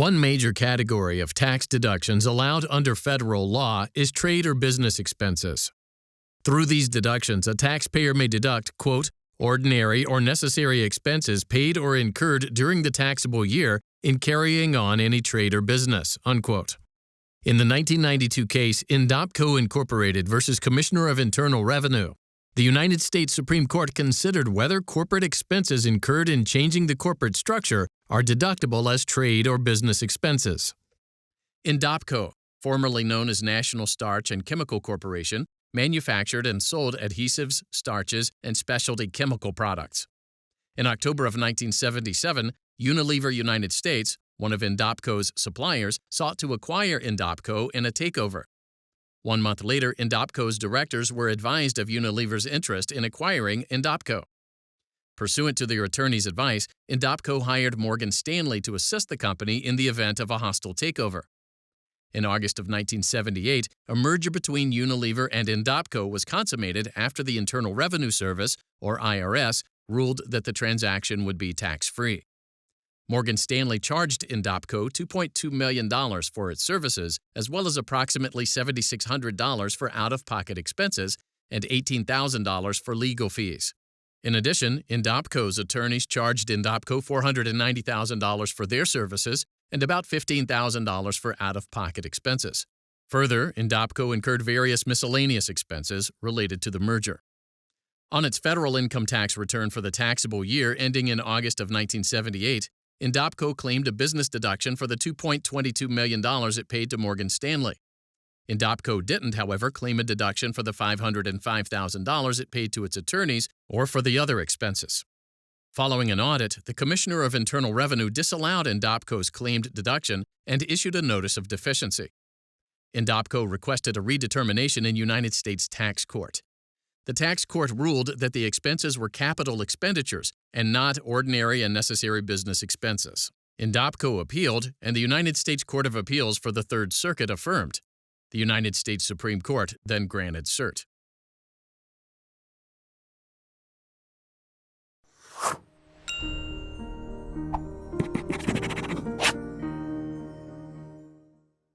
One major category of tax deductions allowed under federal law is trade or business expenses. Through these deductions, a taxpayer may deduct, quote, ordinary or necessary expenses paid or incurred during the taxable year in carrying on any trade or business, unquote. In the 1992 case INDOPCO Incorporated versus Commissioner of Internal Revenue, the United States Supreme Court considered whether corporate expenses incurred in changing the corporate structure are deductible as trade or business expenses. INDOPCO, formerly known as National Starch and Chemical Corporation, manufactured and sold adhesives, starches, and specialty chemical products. In October of 1977, Unilever United States, one of INDOPCO's suppliers, sought to acquire INDOPCO in a takeover. 1 month later, INDOPCO's directors were advised of Unilever's interest in acquiring INDOPCO. Pursuant to their attorney's advice, INDOPCO hired Morgan Stanley to assist the company in the event of a hostile takeover. In August of 1978, a merger between Unilever and INDOPCO was consummated after the Internal Revenue Service, or IRS, ruled that the transaction would be tax-free. Morgan Stanley charged INDOPCO $2.2 million for its services, as well as approximately $7,600 for out-of-pocket expenses and $18,000 for legal fees. In addition, INDOPCO's attorneys charged INDOPCO $490,000 for their services and about $15,000 for out-of-pocket expenses. Further, INDOPCO incurred various miscellaneous expenses related to the merger. On its federal income tax return for the taxable year ending in August of 1978, INDOPCO claimed a business deduction for the $2.22 million it paid to Morgan Stanley. INDOPCO didn't, however, claim a deduction for the $505,000 it paid to its attorneys or for the other expenses. Following an audit, the Commissioner of Internal Revenue disallowed INDOPCO's claimed deduction and issued a notice of deficiency. INDOPCO requested a redetermination in United States Tax Court. The tax court ruled that the expenses were capital expenditures and not ordinary and necessary business expenses. INDOPCO appealed, and the United States Court of Appeals for the Third Circuit affirmed. The United States Supreme Court then granted cert.